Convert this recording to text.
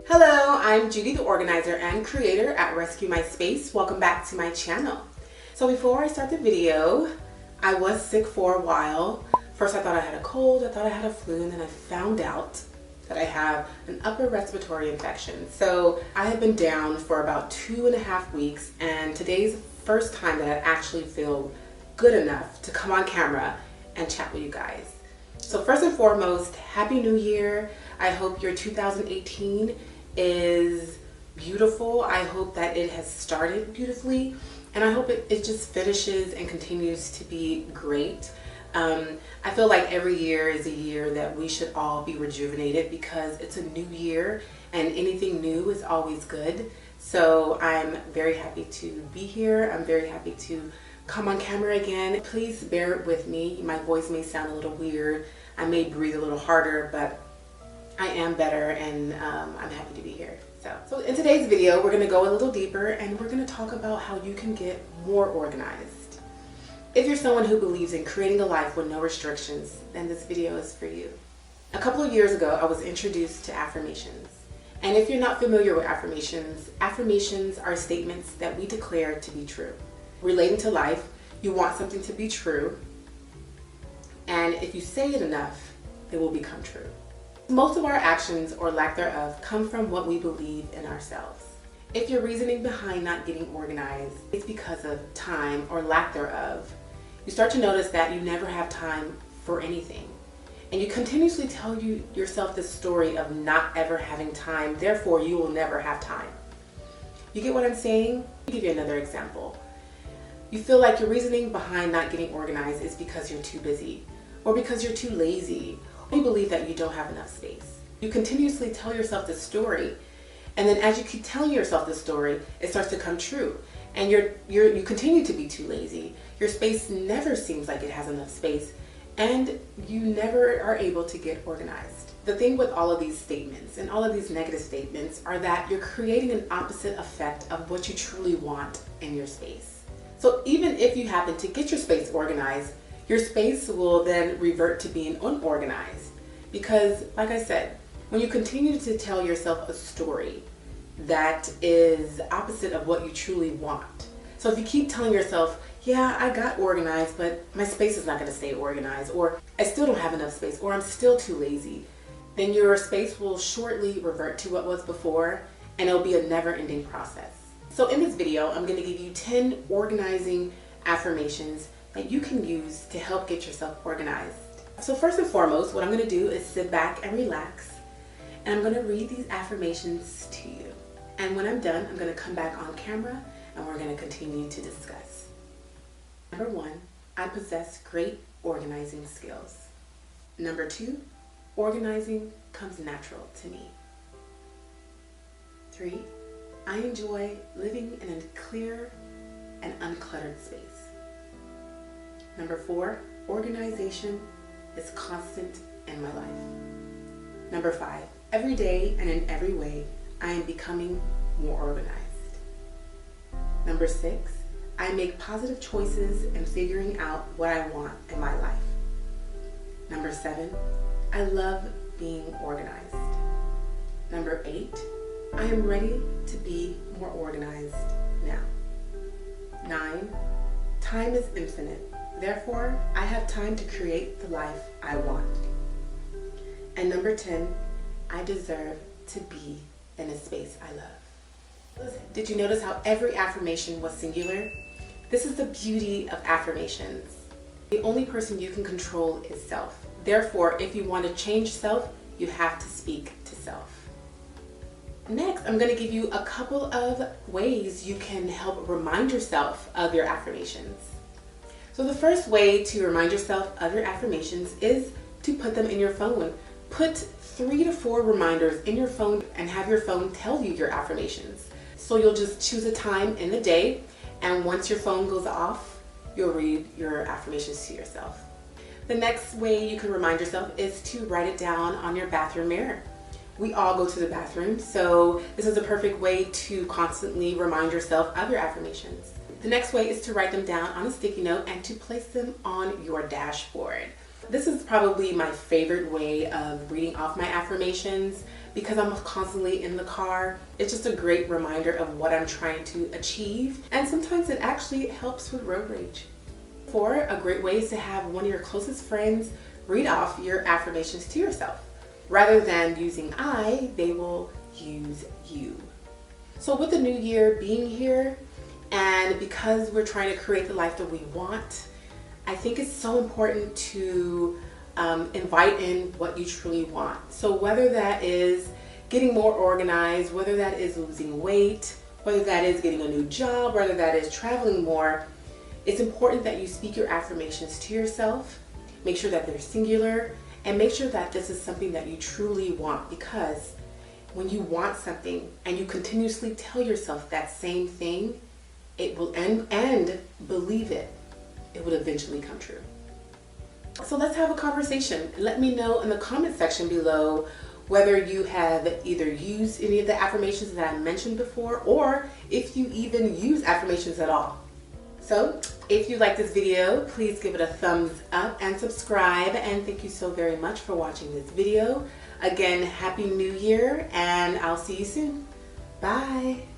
Hello, I'm Judy, the organizer and creator at Rescue My Space. Welcome back to my channel. So before I start the video, I was sick for a while. First I thought I had a cold, I thought I had a flu, and then I found out that I have an upper respiratory infection. So I have been down for about 2.5 weeks, and today's the first time that I actually feel good enough to come on camera and chat with you guys. So first and foremost, Happy New Year. I hope your 2018 is beautiful. I hope that it has started beautifully, and I hope it just finishes and continues to be great. I feel like every year is a year that we should all be rejuvenated because it's a new year and anything new is always good. So I'm very happy to be here. I'm very happy to come on camera again. Please bear with me. My voice may sound a little weird. I may breathe a little harder, but I am better, and I'm happy to be here. So in today's video, we're gonna go a little deeper and we're gonna talk about how you can get more organized. If you're someone who believes in creating a life with no restrictions, then this video is for you. A couple of years ago, I was introduced to affirmations. And if you're not familiar with affirmations, affirmations are statements that we declare to be true. Relating to life, you want something to be true, and if you say it enough, it will become true. Most of our actions or lack thereof come from what we believe in ourselves. If your reasoning behind not getting organized is because of time or lack thereof, you start to notice that you never have time for anything. And you continuously tell yourself this story of not ever having time, therefore you will never have time. You get what I'm saying? I'll give you another example. You feel like your reasoning behind not getting organized is because you're too busy, or because you're too lazy, or you believe that you don't have enough space. You continuously tell yourself this story, and then as you keep telling yourself this story, it starts to come true. And you continue to be too lazy. Your space never seems like it has enough space, and you never are able to get organized. The thing with all of these statements and all of these negative statements are that you're creating an opposite effect of what you truly want in your space. So even if you happen to get your space organized, your space will then revert to being unorganized. Because, like I said, when you continue to tell yourself a story that is opposite of what you truly want. So if you keep telling yourself, yeah, I got organized, but my space is not going to stay organized, or I still don't have enough space, or I'm still too lazy, then your space will shortly revert to what was before, and it'll be a never-ending process. So in this video, I'm going to give you 10 organizing affirmations that you can use to help get yourself organized. So first and foremost, what I'm going to do is sit back and relax, and I'm going to read these affirmations to you. And when I'm done, I'm going to come back on camera and we're going to continue to discuss. Number 1, I possess great organizing skills. Number 2, organizing comes natural to me. 3, I enjoy living in a clear and uncluttered space. Number 4, organization is constant in my life. Number 5, every day and in every way, I am becoming more organized. Number 6, I make positive choices in figuring out what I want in my life. Number 7, I love being organized. Number 8, I am ready to be more organized now. 9, time is infinite. Therefore, I have time to create the life I want. And number 10, I deserve to be in a space I love. Did you notice how every affirmation was singular? This is the beauty of affirmations. The only person you can control is self. Therefore, if you want to change self, you have to speak to self. Next, I'm going to give you a couple of ways you can help remind yourself of your affirmations. So the first way to remind yourself of your affirmations is to put them in your phone. Put 3 to 4 reminders in your phone and have your phone tell you your affirmations. So you'll just choose a time in the day, and once your phone goes off, you'll read your affirmations to yourself. The next way you can remind yourself is to write it down on your bathroom mirror. We all go to the bathroom, so this is a perfect way to constantly remind yourself of your affirmations. The next way is to write them down on a sticky note and to place them on your dashboard. This is probably my favorite way of reading off my affirmations because I'm constantly in the car, it's just a great reminder of what I'm trying to achieve. And sometimes it actually helps with road rage. 4, a great way is to have one of your closest friends read off your affirmations to yourself. Rather than using I, they will use you. So with the new year being here, and because we're trying to create the life that we want, I think it's so important to invite in what you truly want. So whether that is getting more organized, whether that is losing weight, whether that is getting a new job, whether that is traveling more, it's important that you speak your affirmations to yourself. Make sure that they're singular, and make sure that this is something that you truly want, because when you want something and you continuously tell yourself that same thing, it will and believe it, it will eventually come true. So let's have a conversation. Let me know in the comment section below whether you have either used any of the affirmations that I mentioned before, or if you even use affirmations at all. So if you like this video, please give it a thumbs up and subscribe, and thank you so very much for watching this video. Again, Happy New Year, and I'll see you soon. Bye.